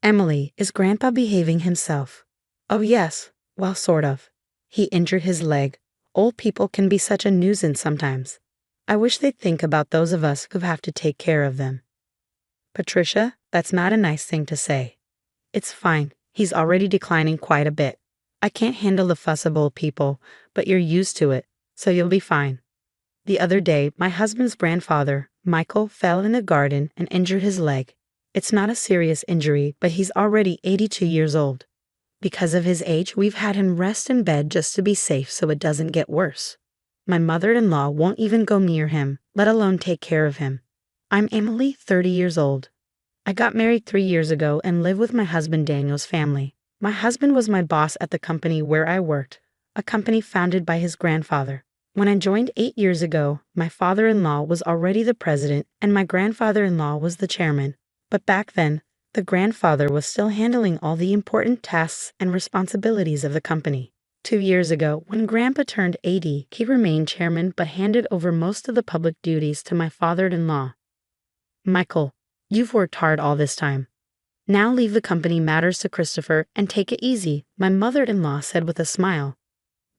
Emily, is Grandpa behaving himself? Oh yes, well sort of. He injured his leg. Old people can be such a nuisance sometimes. I wish they'd think about those of us who have to take care of them. Patricia, that's not a nice thing to say. It's fine, he's already declining quite a bit. I can't handle the fuss of old people, but you're used to it, so you'll be fine. The other day, my husband's grandfather, Michael, fell in the garden and injured his leg. It's not a serious injury, but he's already 82 years old. Because of his age, we've had him rest in bed just to be safe so it doesn't get worse. My mother-in-law won't even go near him, let alone take care of him. I'm Emily, 30 years old. I got married 3 years ago and live with my husband Daniel's family. My husband was my boss at the company where I worked, a company founded by his grandfather. When I joined 8 years ago, my father-in-law was already the president and my grandfather-in-law was the chairman. But back then, the grandfather was still handling all the important tasks and responsibilities of the company. 2 years ago, when Grandpa turned 80, he remained chairman but handed over most of the public duties to my father-in-law. Michael, you've worked hard all this time. Now leave the company matters to Christopher and take it easy, my mother-in-law said with a smile.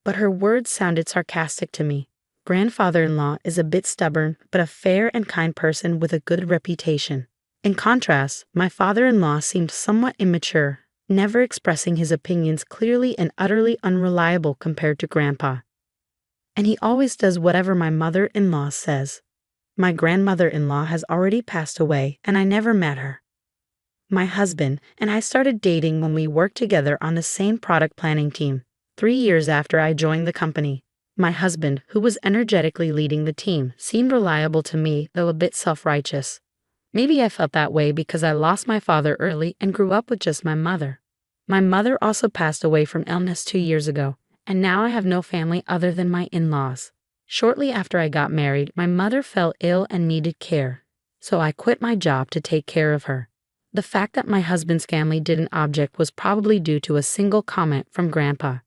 But her words sounded sarcastic to me. Grandfather-in-law is a bit stubborn, but a fair and kind person with a good reputation. In contrast, my father-in-law seemed somewhat immature, never expressing his opinions clearly and utterly unreliable compared to Grandpa. And he always does whatever my mother-in-law says. My grandmother-in-law has already passed away, and I never met her. My husband and I started dating when we worked together on the same product planning team, 3 years after I joined the company. My husband, who was energetically leading the team, seemed reliable to me, though a bit self-righteous. Maybe I felt that way because I lost my father early and grew up with just my mother. My mother also passed away from illness 2 years ago, and now I have no family other than my in-laws. Shortly after I got married, my mother fell ill and needed care, so I quit my job to take care of her. The fact that my husband's family didn't object was probably due to a single comment from Grandpa.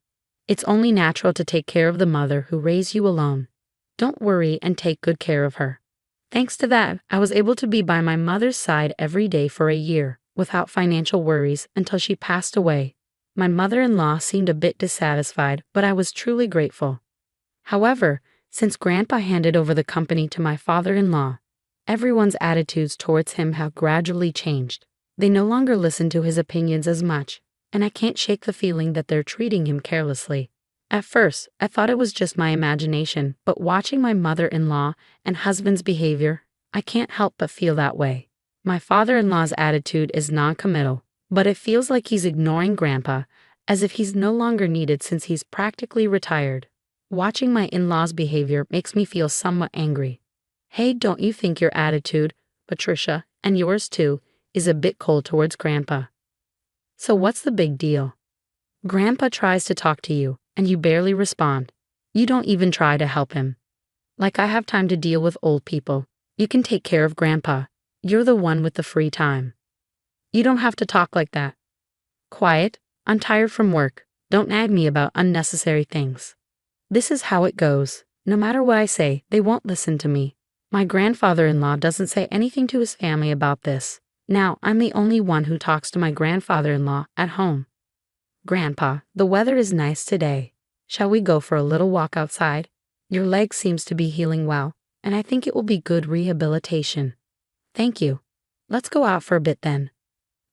It's only natural to take care of the mother who raised you alone. Don't worry and take good care of her. Thanks to that, I was able to be by my mother's side every day for a year, without financial worries, until she passed away. My mother-in-law seemed a bit dissatisfied, but I was truly grateful. However, since Grandpa handed over the company to my father-in-law, everyone's attitudes towards him have gradually changed. They no longer listen to his opinions as much, and I can't shake the feeling that they're treating him carelessly. At first, I thought it was just my imagination, but watching my mother-in-law and husband's behavior, I can't help but feel that way. My father-in-law's attitude is non-committal, but it feels like he's ignoring Grandpa, as if he's no longer needed since he's practically retired. Watching my in-laws' behavior makes me feel somewhat angry. Hey, don't you think your attitude, Patricia, and yours too, is a bit cold towards Grandpa? So what's the big deal? Grandpa tries to talk to you, and you barely respond. You don't even try to help him. Like I have time to deal with old people. You can take care of Grandpa. You're the one with the free time. You don't have to talk like that. Quiet, I'm tired from work. Don't nag me about unnecessary things. This is how it goes. No matter what I say, they won't listen to me. My grandfather-in-law doesn't say anything to his family about this. Now I'm the only one who talks to my grandfather-in-law at home. Grandpa, the weather is nice today. Shall we go for a little walk outside? Your leg seems to be healing well, and I think it will be good rehabilitation. Thank you. Let's go out for a bit then.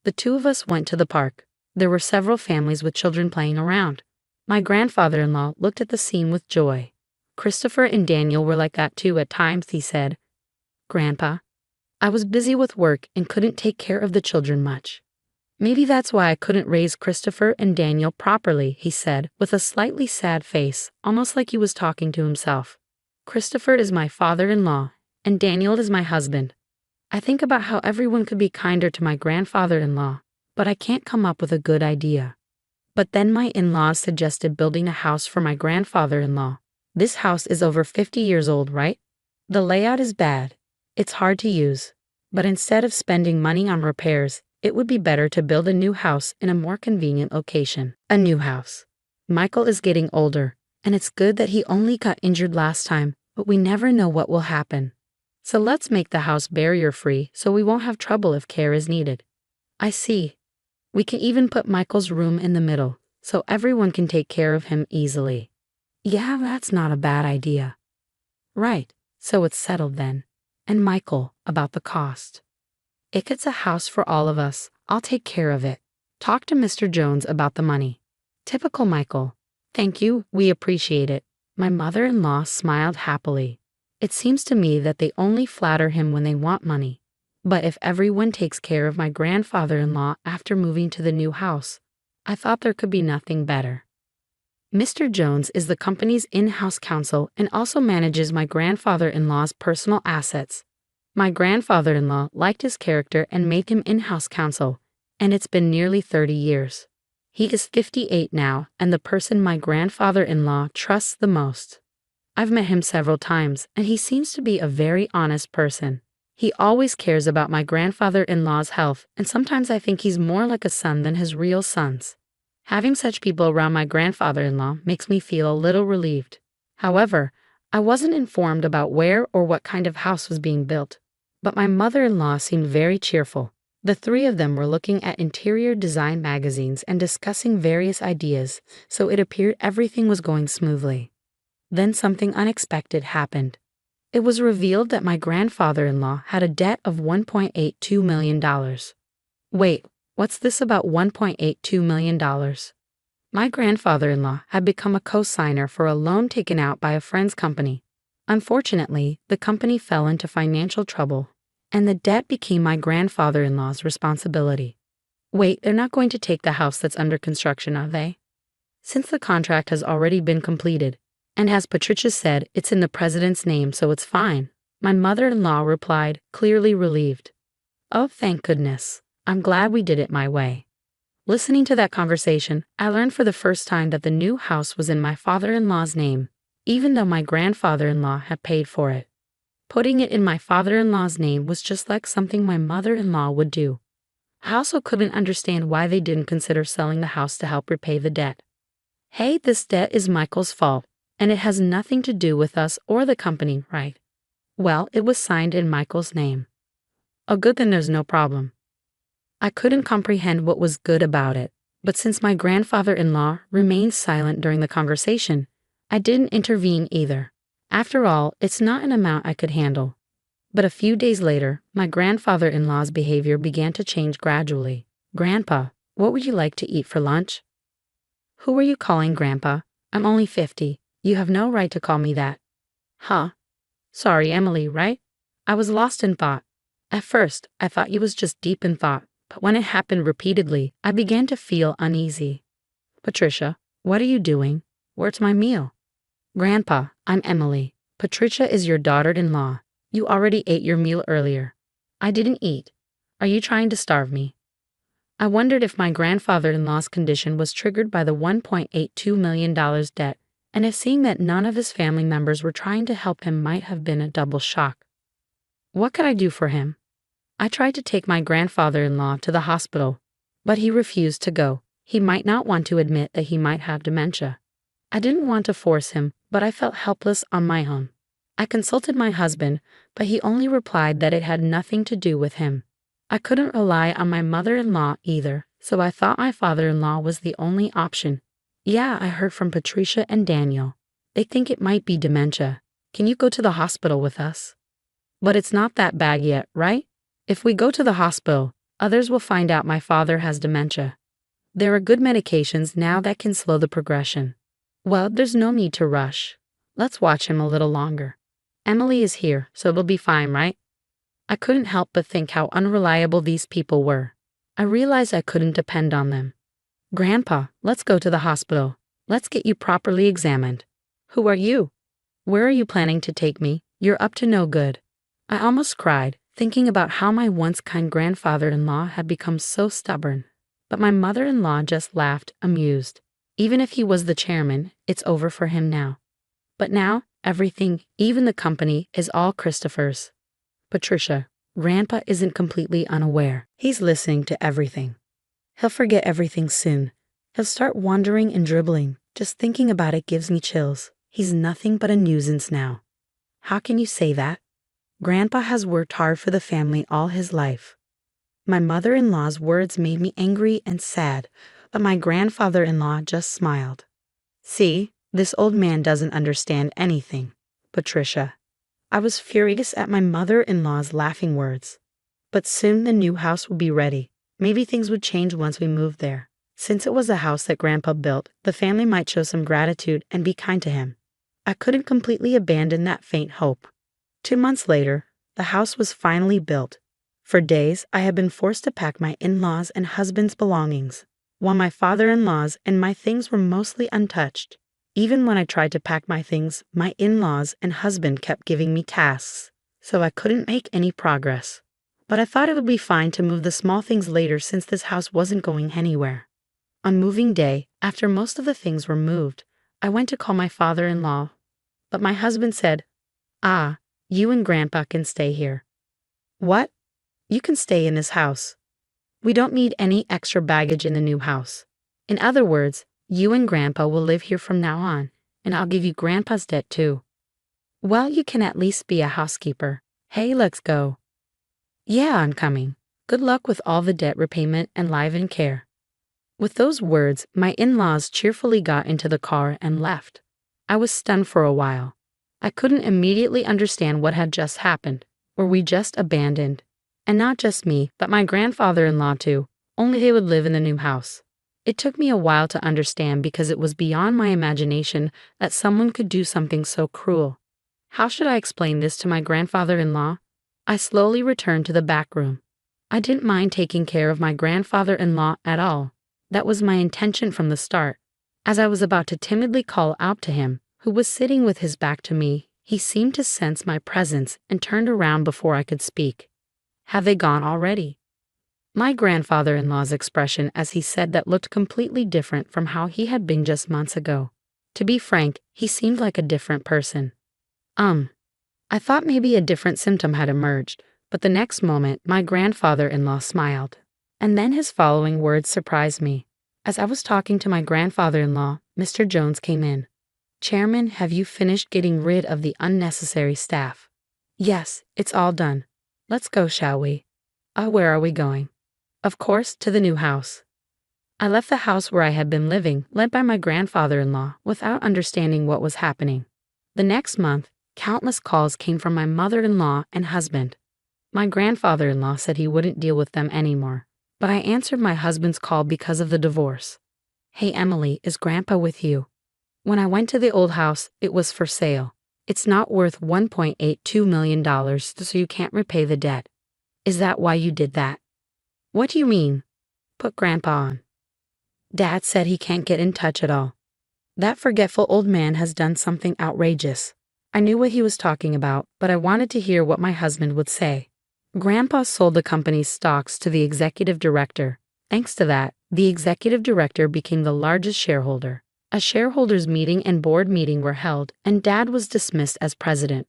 The two of us went to the park. There were several families with children playing around. My grandfather-in-law looked at the scene with joy. Christopher and Daniel were like that too at times, he said. Grandpa, I was busy with work and couldn't take care of the children much. Maybe that's why I couldn't raise Christopher and Daniel properly, he said, with a slightly sad face, almost like he was talking to himself. Christopher is my father-in-law, and Daniel is my husband. I think about how everyone could be kinder to my grandfather-in-law, but I can't come up with a good idea. But then my in-laws suggested building a house for my grandfather-in-law. This house is over 50 years old, right? The layout is bad. It's hard to use. But instead of spending money on repairs, it would be better to build a new house in a more convenient location. A new house. Michael is getting older, and it's good that he only got injured last time, but we never know what will happen. So let's make the house barrier-free so we won't have trouble if care is needed. I see. We can even put Michael's room in the middle, so everyone can take care of him easily. Yeah, that's not a bad idea. Right, so it's settled then. And Michael, about the cost. If it's a house for all of us, I'll take care of it. Talk to Mr. Jones about the money. Typical Michael. Thank you, we appreciate it. My mother-in-law smiled happily. It seems to me that they only flatter him when they want money. But if everyone takes care of my grandfather-in-law after moving to the new house, I thought there could be nothing better. Mr. Jones is the company's in-house counsel and also manages my grandfather-in-law's personal assets. My grandfather-in-law liked his character and made him in-house counsel, and it's been nearly 30 years. He is 58 now and the person my grandfather-in-law trusts the most. I've met him several times and he seems to be a very honest person. He always cares about my grandfather-in-law's health, and sometimes I think he's more like a son than his real sons. Having such people around my grandfather-in-law makes me feel a little relieved. However, I wasn't informed about where or what kind of house was being built, but my mother-in-law seemed very cheerful. The three of them were looking at interior design magazines and discussing various ideas, so it appeared everything was going smoothly. Then something unexpected happened. It was revealed that my grandfather-in-law had a debt of $1.82 million. Wait, what's this about $1.82 million? My grandfather-in-law had become a co-signer for a loan taken out by a friend's company. Unfortunately, the company fell into financial trouble, and the debt became my grandfather-in-law's responsibility. Wait, they're not going to take the house that's under construction, are they? Since the contract has already been completed, and as Patricia said, it's in the president's name, so it's fine, my mother-in-law replied, clearly relieved. Oh, thank goodness. I'm glad we did it my way. Listening to that conversation, I learned for the first time that the new house was in my father-in-law's name, even though my grandfather-in-law had paid for it. Putting it in my father-in-law's name was just like something my mother-in-law would do. I also couldn't understand why they didn't consider selling the house to help repay the debt. Hey, this debt is Michael's fault, and it has nothing to do with us or the company, right? Well, it was signed in Michael's name. Oh, good, then there's no problem. I couldn't comprehend what was good about it, but since my grandfather-in-law remained silent during the conversation, I didn't intervene either. After all, it's not an amount I could handle. But a few days later, my grandfather-in-law's behavior began to change gradually. Grandpa, what would you like to eat for lunch? Who are you calling Grandpa? I'm only 50. You have no right to call me that. Huh? Sorry, Emily, right? I was lost in thought. At first, I thought you was just deep in thought, but when it happened repeatedly, I began to feel uneasy. Patricia, what are you doing? Where's my meal? Grandpa, I'm Emily. Patricia is your daughter-in-law. You already ate your meal earlier. I didn't eat. Are you trying to starve me? I wondered if my grandfather-in-law's condition was triggered by the $1.82 million debt, and if seeing that none of his family members were trying to help him might have been a double shock. What could I do for him? I tried to take my grandfather-in-law to the hospital, but he refused to go. He might not want to admit that he might have dementia. I didn't want to force him, but I felt helpless on my own. I consulted my husband, but he only replied that it had nothing to do with him. I couldn't rely on my mother-in-law either, so I thought my father-in-law was the only option. Yeah, I heard from Patricia and Daniel. They think it might be dementia. Can you go to the hospital with us? But it's not that bad yet, right? If we go to the hospital, others will find out my father has dementia. There are good medications now that can slow the progression. Well, there's no need to rush. Let's watch him a little longer. Emily is here, so it'll be fine, right? I couldn't help but think how unreliable these people were. I realized I couldn't depend on them. Grandpa, let's go to the hospital. Let's get you properly examined. Who are you? Where are you planning to take me? You're up to no good. I almost cried, thinking about how my once kind grandfather-in-law had become so stubborn. But my mother-in-law just laughed, amused. Even if he was the chairman, it's over for him now. But now, everything, even the company, is all Christopher's. Patricia, Grandpa isn't completely unaware. He's listening to everything. He'll forget everything soon. He'll start wandering and dribbling. Just thinking about it gives me chills. He's nothing but a nuisance now. How can you say that? Grandpa has worked hard for the family all his life. My mother-in-law's words made me angry and sad, but my grandfather-in-law just smiled. See, this old man doesn't understand anything, Patricia. I was furious at my mother-in-law's laughing words. But soon the new house would be ready. Maybe things would change once we moved there. Since it was a house that Grandpa built, the family might show some gratitude and be kind to him. I couldn't completely abandon that faint hope. 2 months later, the house was finally built. For days, I had been forced to pack my in-laws' and husband's belongings, while my father-in-law's and my things were mostly untouched. Even when I tried to pack my things, my in-laws and husband kept giving me tasks, so I couldn't make any progress. But I thought it would be fine to move the small things later since this house wasn't going anywhere. On moving day, after most of the things were moved, I went to call my father-in-law, but my husband said, you and Grandpa can stay here. What? You can stay in this house. We don't need any extra baggage in the new house. In other words, you and Grandpa will live here from now on, and I'll give you Grandpa's debt too. Well, you can at least be a housekeeper. Hey, let's go. Yeah, I'm coming. Good luck with all the debt repayment and live-in care. With those words, my in-laws cheerfully got into the car and left. I was stunned for a while. I couldn't immediately understand what had just happened. Were we just abandoned? And not just me, but my grandfather-in-law too, only they would live in the new house. It took me a while to understand because it was beyond my imagination that someone could do something so cruel. How should I explain this to my grandfather-in-law? I slowly returned to the back room. I didn't mind taking care of my grandfather-in-law at all. That was my intention from the start. As I was about to timidly call out to him, who was sitting with his back to me, he seemed to sense my presence and turned around before I could speak. Have they gone already? My grandfather-in-law's expression as he said that looked completely different from how he had been just months ago. To be frank, he seemed like a different person. I thought maybe a different symptom had emerged, but the next moment my grandfather-in-law smiled. And then his following words surprised me. As I was talking to my grandfather-in-law, Mr. Jones came in. Chairman, have you finished getting rid of the unnecessary staff? Yes, it's all done. Let's go, shall we? Where are we going? Of course, to the new house. I left the house where I had been living, led by my grandfather-in-law, without understanding what was happening. The next month, countless calls came from my mother-in-law and husband. My grandfather-in-law said he wouldn't deal with them anymore, but I answered my husband's call because of the divorce. Hey Emily, is Grandpa with you? When I went to the old house, it was for sale. It's not worth $1.82 million, so you can't repay the debt. Is that why you did that? What do you mean? Put Grandpa on. Dad said he can't get in touch at all. That forgetful old man has done something outrageous. I knew what he was talking about, but I wanted to hear what my husband would say. Grandpa sold the company's stocks to the executive director. Thanks to that, the executive director became the largest shareholder. A shareholders' meeting and board meeting were held, and Dad was dismissed as president.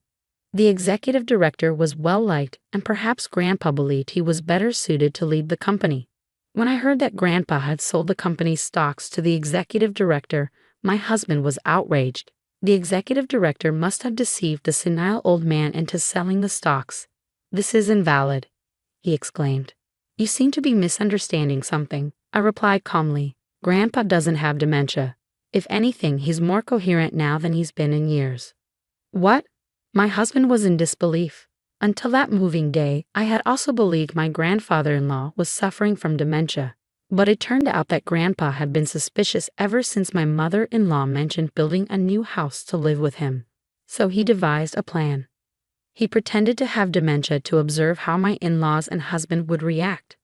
The executive director was well-liked, and perhaps Grandpa believed he was better suited to lead the company. When I heard that Grandpa had sold the company's stocks to the executive director, my husband was outraged. The executive director must have deceived the senile old man into selling the stocks. This is invalid, he exclaimed. You seem to be misunderstanding something, I replied calmly. Grandpa doesn't have dementia. If anything, he's more coherent now than he's been in years. What? My husband was in disbelief. Until that moving day, I had also believed my grandfather-in-law was suffering from dementia. But it turned out that Grandpa had been suspicious ever since my mother-in-law mentioned building a new house to live with him. So he devised a plan. He pretended to have dementia to observe how my in-laws and husband would react.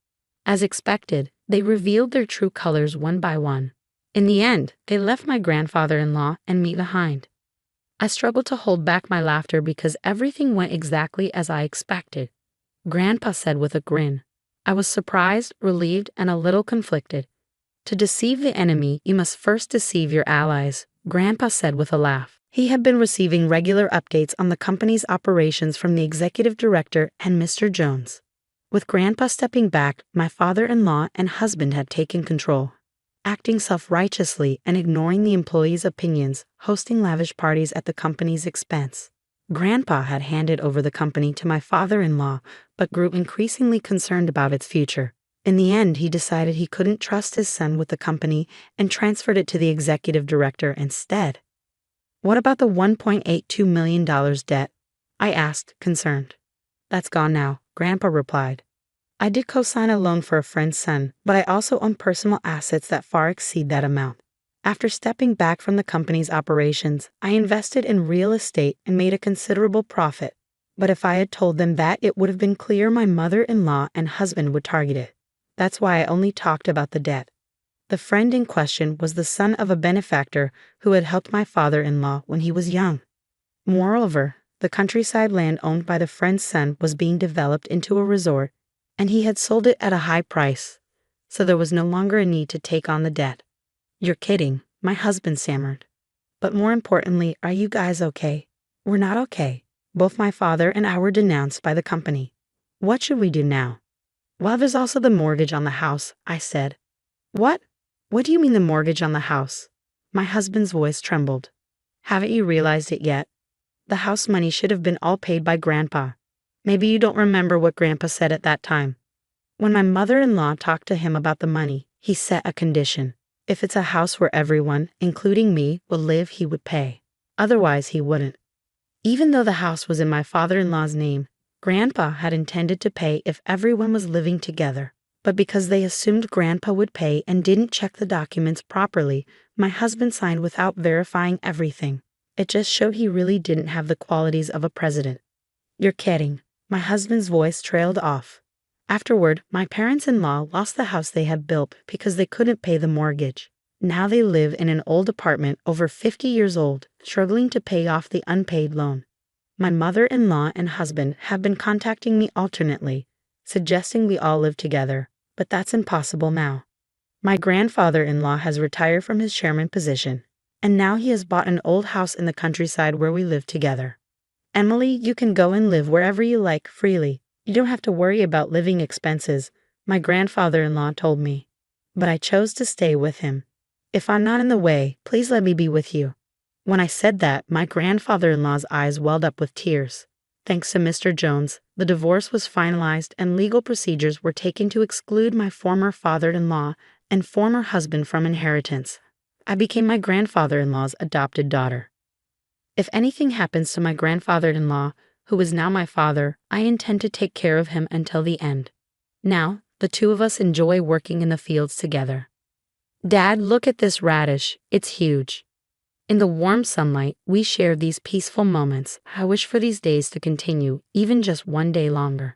As expected, they revealed their true colors one by one. In the end, they left my grandfather-in-law and me behind. I struggled to hold back my laughter because everything went exactly as I expected. Grandpa said with a grin. I was surprised, relieved, and a little conflicted. To deceive the enemy, you must first deceive your allies, Grandpa said with a laugh. He had been receiving regular updates on the company's operations from the executive director and Mr. Jones. With Grandpa stepping back, my father-in-law and husband had taken control. Acting self-righteously and ignoring the employees' opinions, hosting lavish parties at the company's expense. Grandpa had handed over the company to my father-in-law, but grew increasingly concerned about its future. In the end, he decided he couldn't trust his son with the company and transferred it to the executive director instead. What about the $1.82 million debt? I asked, concerned. That's gone now, Grandpa replied. I did co-sign a loan for a friend's son, but I also own personal assets that far exceed that amount. After stepping back from the company's operations, I invested in real estate and made a considerable profit. But if I had told them that, it would have been clear my mother-in-law and husband would target it. That's why I only talked about the debt. The friend in question was the son of a benefactor who had helped my father-in-law when he was young. Moreover, the countryside land owned by the friend's son was being developed into a resort, and he had sold it at a high price, so there was no longer a need to take on the debt. You're kidding, my husband stammered. But more importantly, are you guys okay? We're not okay. Both my father and I were denounced by the company. What should we do now? Well, there's also the mortgage on the house, I said. What? What do you mean the mortgage on the house? My husband's voice trembled. Haven't you realized it yet? The house money should have been all paid by Grandpa. Maybe you don't remember what Grandpa said at that time. When my mother-in-law talked to him about the money, he set a condition. If it's a house where everyone, including me, will live, he would pay. Otherwise, he wouldn't. Even though the house was in my father-in-law's name, Grandpa had intended to pay if everyone was living together. But because they assumed Grandpa would pay and didn't check the documents properly, my husband signed without verifying everything. It just showed he really didn't have the qualities of a president. You're kidding. My husband's voice trailed off. Afterward, my parents-in-law lost the house they had built because they couldn't pay the mortgage. Now they live in an old apartment over 50 years old, struggling to pay off the unpaid loan. My mother-in-law and husband have been contacting me alternately, suggesting we all live together, but that's impossible now. My grandfather-in-law has retired from his chairman position, and now he has bought an old house in the countryside where we live together. Emily, you can go and live wherever you like freely. You don't have to worry about living expenses, my grandfather-in-law told me. But I chose to stay with him. If I'm not in the way, please let me be with you. When I said that, my grandfather-in-law's eyes welled up with tears. Thanks to Mr. Jones, the divorce was finalized and legal procedures were taken to exclude my former father-in-law and former husband from inheritance. I became my grandfather-in-law's adopted daughter. If anything happens to my grandfather-in-law, who is now my father, I intend to take care of him until the end. Now, the two of us enjoy working in the fields together. Dad, look at this radish. It's huge. In the warm sunlight, we share these peaceful moments. I wish for these days to continue, even just one day longer.